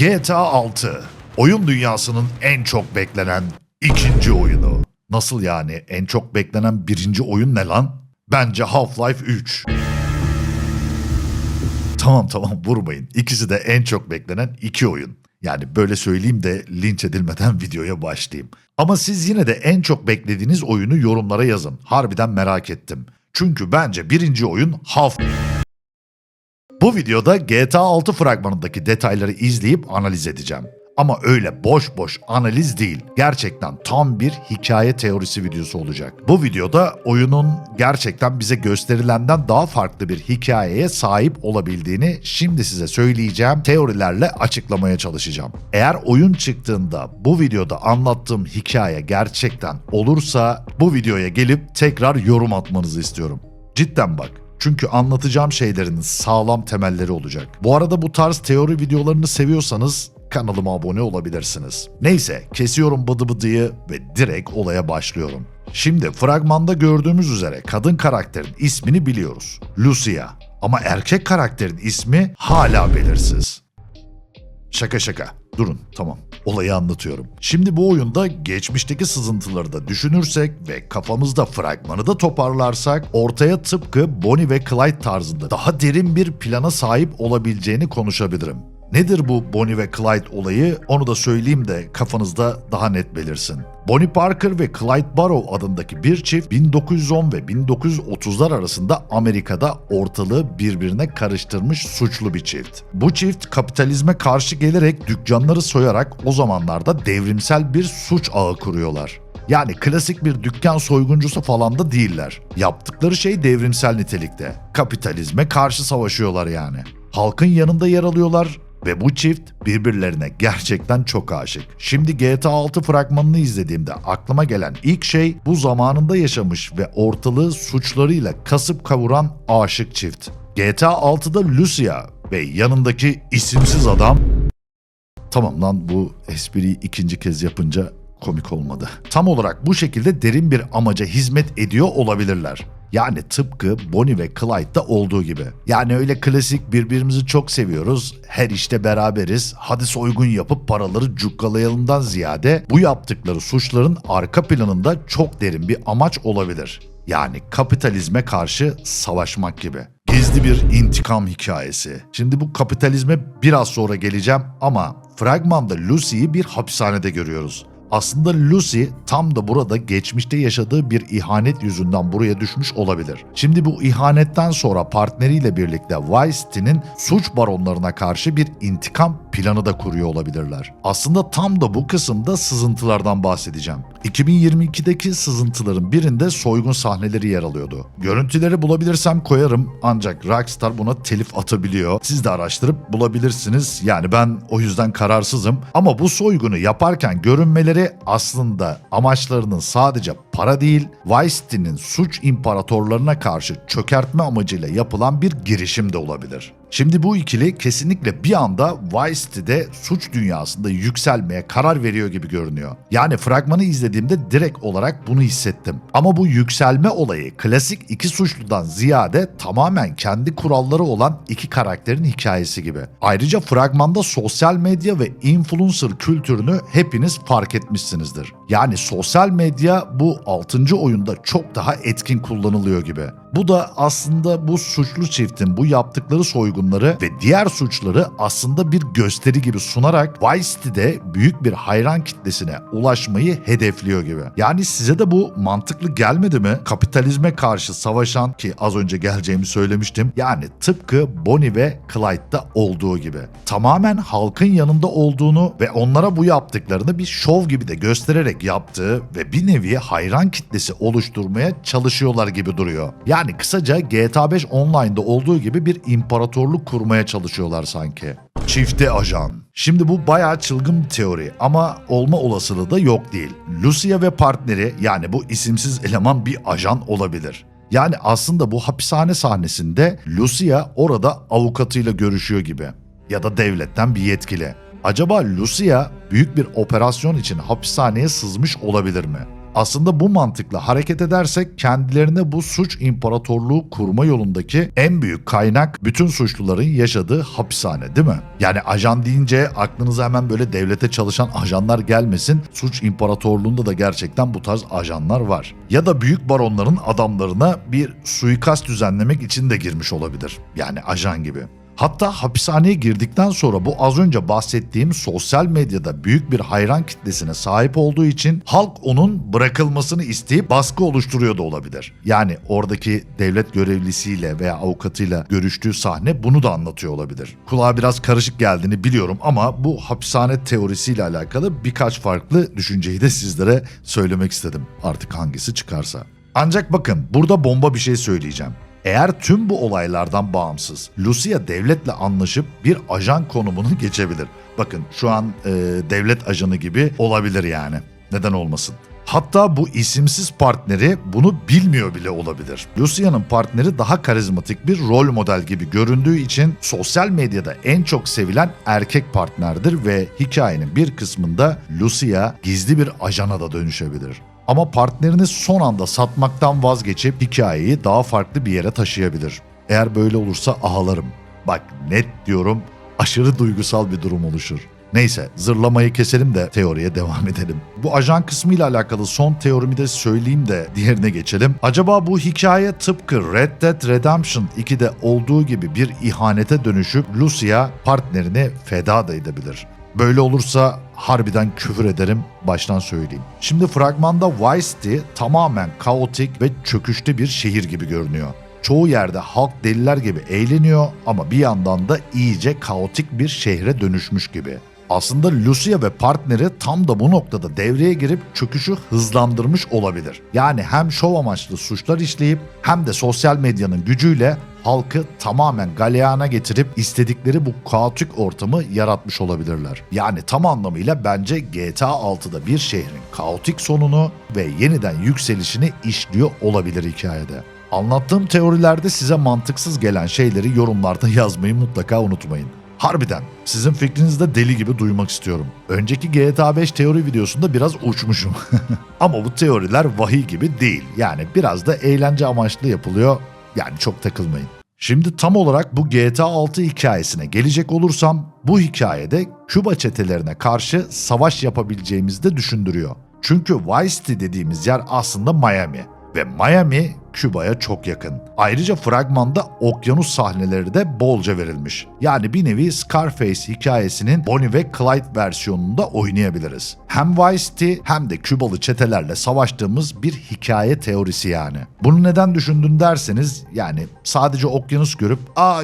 GTA 6, oyun dünyasının en çok beklenen ikinci oyunu. Nasıl yani? En çok beklenen birinci oyun ne lan? Bence Half-Life 3. Tamam vurmayın. İkisi de en çok beklenen iki oyun. Yani böyle söyleyeyim de linç edilmeden videoya başlayayım. Ama siz yine de en çok beklediğiniz oyunu yorumlara yazın. Harbiden merak ettim. Çünkü bence birinci oyun Bu videoda GTA 6 fragmanındaki detayları izleyip analiz edeceğim. Ama öyle boş boş analiz değil. Gerçekten tam bir hikaye teorisi videosu olacak. Bu videoda oyunun gerçekten bize gösterilenden daha farklı bir hikayeye sahip olabildiğini şimdi size söyleyeceğim teorilerle açıklamaya çalışacağım. Eğer oyun çıktığında bu videoda anlattığım hikaye gerçekten olursa bu videoya gelip tekrar yorum atmanızı istiyorum. Cidden bak. Çünkü anlatacağım şeylerin sağlam temelleri olacak. Bu arada bu tarz teori videolarını seviyorsanız kanalıma abone olabilirsiniz. Neyse, kesiyorum bıdı bıdıyı ve direkt olaya başlıyorum. Şimdi fragmanda gördüğümüz üzere kadın karakterin ismini biliyoruz. Lucia. Ama erkek karakterin ismi hala belirsiz. Şaka. Durun, tamam. Olayı anlatıyorum. Şimdi bu oyunda geçmişteki sızıntıları da düşünürsek ve kafamızda fragmanı da toparlarsak ortaya tıpkı Bonnie ve Clyde tarzında daha derin bir plana sahip olabileceğini konuşabilirim. Nedir bu Bonnie ve Clyde olayı? Onu da söyleyeyim de kafanızda daha net belirsin. Bonnie Parker ve Clyde Barrow adındaki bir çift 1910 ve 1930'lar arasında Amerika'da ortalığı birbirine karıştırmış suçlu bir çift. Bu çift kapitalizme karşı gelerek dükkanları soyarak o zamanlarda devrimsel bir suç ağı kuruyorlar. Yani klasik bir dükkan soyguncusu falan da değiller. Yaptıkları şey devrimsel nitelikte. Kapitalizme karşı savaşıyorlar yani. Halkın yanında yer alıyorlar ve bu çift birbirlerine gerçekten çok aşık. Şimdi GTA 6 fragmanını izlediğimde aklıma gelen ilk şey bu zamanında yaşamış ve ortalığı suçlarıyla kasıp kavuran aşık çift. GTA 6'da Lucia ve yanındaki isimsiz adam... Tamam lan, bu espriyi ikinci kez yapınca komik olmadı. Tam olarak bu şekilde derin bir amaca hizmet ediyor olabilirler. Yani tıpkı Bonnie ve Clyde'da olduğu gibi. Yani öyle klasik birbirimizi çok seviyoruz, her işte beraberiz, hadi soygun yapıp paraları cukkalayalımdan ziyade bu yaptıkları suçların arka planında çok derin bir amaç olabilir. Yani kapitalizme karşı savaşmak gibi. Gizli bir intikam hikayesi. Şimdi bu kapitalizme biraz sonra geleceğim ama fragmanda Lucy'yi bir hapishanede görüyoruz. Aslında Lucy tam da burada geçmişte yaşadığı bir ihanet yüzünden buraya düşmüş olabilir. Şimdi bu ihanetten sonra partneriyle birlikte Vice City'nin suç baronlarına karşı bir intikam planı da kuruyor olabilirler. Aslında tam da bu kısımda sızıntılardan bahsedeceğim. 2022'deki sızıntıların birinde soygun sahneleri yer alıyordu. Görüntüleri bulabilirsem koyarım ancak Rockstar buna telif atabiliyor. Siz de araştırıp bulabilirsiniz. Yani ben o yüzden kararsızım. Ama bu soygunu yaparken görünmeleri aslında amaçlarının sadece para değil, Vice City'nin suç imparatorlarına karşı çökertme amacıyla yapılan bir girişim de olabilir. Şimdi bu ikili kesinlikle bir anda Vice City'de suç dünyasında yükselmeye karar veriyor gibi görünüyor. Yani fragmanı izlediğimde direkt olarak bunu hissettim. Ama bu yükselme olayı klasik iki suçludan ziyade tamamen kendi kuralları olan iki karakterin hikayesi gibi. Ayrıca fragmanda sosyal medya ve influencer kültürünü hepiniz fark etmişsinizdir. Yani sosyal medya bu 6. oyunda çok daha etkin kullanılıyor gibi. Bu da aslında bu suçlu çiftin bu yaptıkları soygunları ve diğer suçları aslında bir gösteri gibi sunarak Vice City'de büyük bir hayran kitlesine ulaşmayı hedefliyor gibi. Yani size de bu mantıklı gelmedi mi? Kapitalizme karşı savaşan, ki az önce geleceğimi söylemiştim, yani tıpkı Bonnie ve Clyde'da olduğu gibi. Tamamen halkın yanında olduğunu ve onlara bu yaptıklarını bir şov gibi de göstererek yaptığı ve bir nevi hayran kitlesi oluşturmaya çalışıyorlar gibi duruyor. Yani kısaca GTA 5 Online'da olduğu gibi bir imparatorluk kurmaya çalışıyorlar sanki. Çifte ajan. Şimdi bu bayağı çılgın bir teori ama olma olasılığı da yok değil. Lucia ve partneri, yani bu isimsiz eleman bir ajan olabilir. Yani aslında bu hapishane sahnesinde Lucia orada avukatıyla görüşüyor gibi. Ya da devletten bir yetkili. Acaba Lucia büyük bir operasyon için hapishaneye sızmış olabilir mi? Aslında bu mantıkla hareket edersek kendilerine bu suç imparatorluğu kurma yolundaki en büyük kaynak bütün suçluların yaşadığı hapishane, değil mi? Yani ajan deyince aklınıza hemen böyle devlete çalışan ajanlar gelmesin. Suç imparatorluğunda da gerçekten bu tarz ajanlar var. Ya da büyük baronların adamlarına bir suikast düzenlemek için de girmiş olabilir. Yani ajan gibi. Hatta hapishaneye girdikten sonra bu az önce bahsettiğim sosyal medyada büyük bir hayran kitlesine sahip olduğu için halk onun bırakılmasını isteyip baskı oluşturuyor da olabilir. Yani oradaki devlet görevlisiyle veya avukatıyla görüştüğü sahne bunu da anlatıyor olabilir. Kulağa biraz karışık geldiğini biliyorum ama bu hapishane teorisiyle alakalı birkaç farklı düşünceyi de sizlere söylemek istedim. Artık hangisi çıkarsa. Ancak bakın burada bomba bir şey söyleyeceğim. Eğer tüm bu olaylardan bağımsız Lucia devletle anlaşıp bir ajan konumunu geçebilir. Bakın şu an devlet ajanı gibi olabilir yani. Neden olmasın? Hatta bu isimsiz partneri bunu bilmiyor bile olabilir. Lucia'nın partneri daha karizmatik bir rol model gibi göründüğü için sosyal medyada en çok sevilen erkek partnerdir ve hikayenin bir kısmında Lucia gizli bir ajana da dönüşebilir. Ama partnerini son anda satmaktan vazgeçip hikayeyi daha farklı bir yere taşıyabilir. Eğer böyle olursa ağlarım. Bak net diyorum, aşırı duygusal bir durum oluşur. Neyse, zırlamayı keselim de teoriye devam edelim. Bu ajan kısmıyla alakalı son teorimi de söyleyeyim de diğerine geçelim. Acaba bu hikaye tıpkı Red Dead Redemption 2'de olduğu gibi bir ihanete dönüşüp Lucia partnerini feda da edebilir. Böyle olursa harbiden küfür ederim, baştan söyleyeyim. Şimdi fragmanda Vice City tamamen kaotik ve çöküşte bir şehir gibi görünüyor. Çoğu yerde halk deliler gibi eğleniyor ama bir yandan da iyice kaotik bir şehre dönüşmüş gibi. Aslında Lucia ve partneri tam da bu noktada devreye girip çöküşü hızlandırmış olabilir. Yani hem şov amaçlı suçlar işleyip hem de sosyal medyanın gücüyle halkı tamamen galeyana getirip istedikleri bu kaotik ortamı yaratmış olabilirler. Yani tam anlamıyla bence GTA 6'da bir şehrin kaotik sonunu ve yeniden yükselişini işliyor olabilir hikayede. Anlattığım teorilerde size mantıksız gelen şeyleri yorumlarda yazmayı mutlaka unutmayın. Harbiden sizin fikrinizi de deli gibi duymak istiyorum. Önceki GTA 5 teori videosunda biraz uçmuşum. Ama bu teoriler vahiy gibi değil. Yani biraz da eğlence amaçlı yapılıyor. Yani çok takılmayın. Şimdi tam olarak bu GTA 6 hikayesine gelecek olursam bu hikayede Küba çetelerine karşı savaş yapabileceğimizi de düşündürüyor. Çünkü Vice City dediğimiz yer aslında Miami. Ve Miami Küba'ya çok yakın. Ayrıca fragmanda okyanus sahneleri de bolca verilmiş. Yani bir nevi Scarface hikayesinin Bonnie ve Clyde versiyonunda oynayabiliriz. Hem Vice City hem de Kübalı çetelerle savaştığımız bir hikaye teorisi yani. Bunu neden düşündün derseniz yani sadece okyanus görüp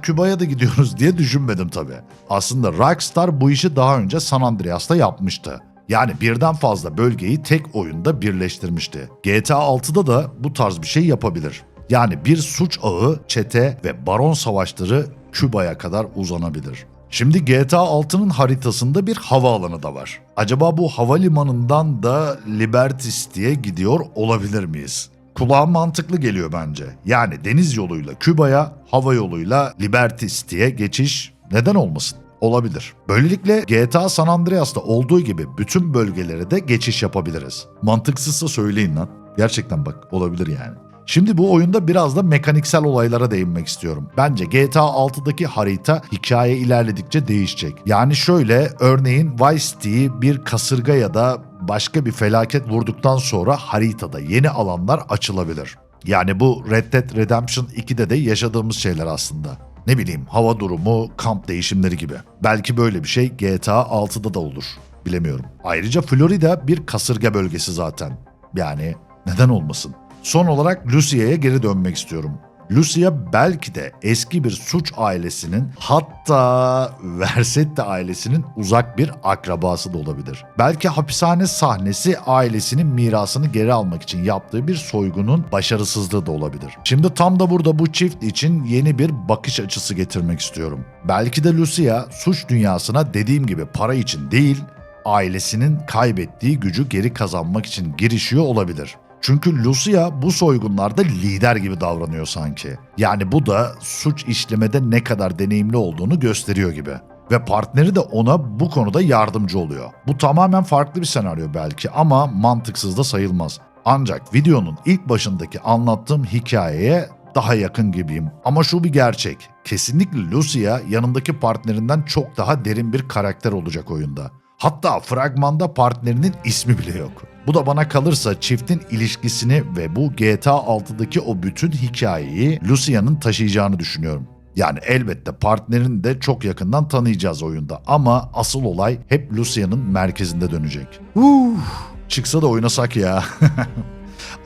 Küba'ya da gidiyoruz diye düşünmedim tabii. Aslında Rockstar bu işi daha önce San Andreas'ta yapmıştı. Yani birden fazla bölgeyi tek oyunda birleştirmişti. GTA 6'da da bu tarz bir şey yapabilir. Yani bir suç ağı, çete ve baron savaşları Küba'ya kadar uzanabilir. Şimdi GTA 6'nın haritasında bir havaalanı da var. Acaba bu havalimanından da Liberty City'ye gidiyor olabilir miyiz? Kulağa mantıklı geliyor bence. Yani deniz yoluyla Küba'ya, hava yoluyla Liberty City'ye geçiş neden olmasın? Olabilir. Böylelikle GTA San Andreas'ta olduğu gibi bütün bölgelere de geçiş yapabiliriz. Mantıksızsa söyleyin lan. Gerçekten bak olabilir yani. Şimdi bu oyunda biraz da mekaniksel olaylara değinmek istiyorum. Bence GTA 6'daki harita hikaye ilerledikçe değişecek. Yani şöyle örneğin Vice City'yi bir kasırga ya da başka bir felaket vurduktan sonra haritada yeni alanlar açılabilir. Yani bu Red Dead Redemption 2'de de yaşadığımız şeyler aslında. Ne bileyim hava durumu, kamp değişimleri gibi. Belki böyle bir şey GTA 6'da da olur. Bilemiyorum. Ayrıca Florida bir kasırga bölgesi zaten. Yani neden olmasın? Son olarak Lucia'ya geri dönmek istiyorum. Lucia belki de eski bir suç ailesinin hatta Vercetti ailesinin uzak bir akrabası da olabilir. Belki hapishane sahnesi ailesinin mirasını geri almak için yaptığı bir soygunun başarısızlığı da olabilir. Şimdi tam da burada bu çift için yeni bir bakış açısı getirmek istiyorum. Belki de Lucia suç dünyasına dediğim gibi para için değil, ailesinin kaybettiği gücü geri kazanmak için girişiyor olabilir. Çünkü Lucia bu soygunlarda lider gibi davranıyor sanki. Yani bu da suç işlemede ne kadar deneyimli olduğunu gösteriyor gibi. Ve partneri de ona bu konuda yardımcı oluyor. Bu tamamen farklı bir senaryo belki ama mantıksız da sayılmaz. Ancak videonun ilk başındaki anlattığım hikayeye daha yakın gibiyim. Ama şu bir gerçek. Kesinlikle Lucia yanındaki partnerinden çok daha derin bir karakter olacak oyunda. Hatta fragmanda partnerinin ismi bile yok. Bu da bana kalırsa çiftin ilişkisini ve bu GTA 6'daki o bütün hikayeyi Lucia'nın taşıyacağını düşünüyorum. Yani elbette partnerini de çok yakından tanıyacağız oyunda ama asıl olay hep Lucia'nın merkezinde dönecek. Çıksa da oynasak ya.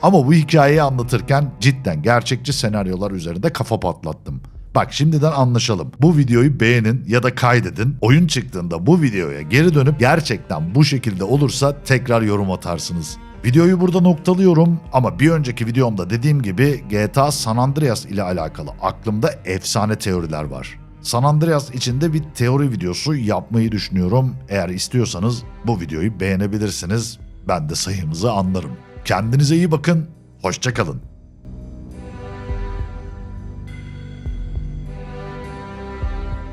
Ama bu hikayeyi anlatırken cidden gerçekçi senaryolar üzerinde kafa patlattım. Bak şimdiden anlaşalım. Bu videoyu beğenin ya da kaydedin. Oyun çıktığında bu videoya geri dönüp gerçekten bu şekilde olursa tekrar yorum atarsınız. Videoyu burada noktalıyorum ama bir önceki videomda dediğim gibi GTA San Andreas ile alakalı aklımda efsane teoriler var. San Andreas içinde bir teori videosu yapmayı düşünüyorum. Eğer istiyorsanız bu videoyu beğenebilirsiniz. Ben de sayımızı anlarım. Kendinize iyi bakın. Hoşça kalın.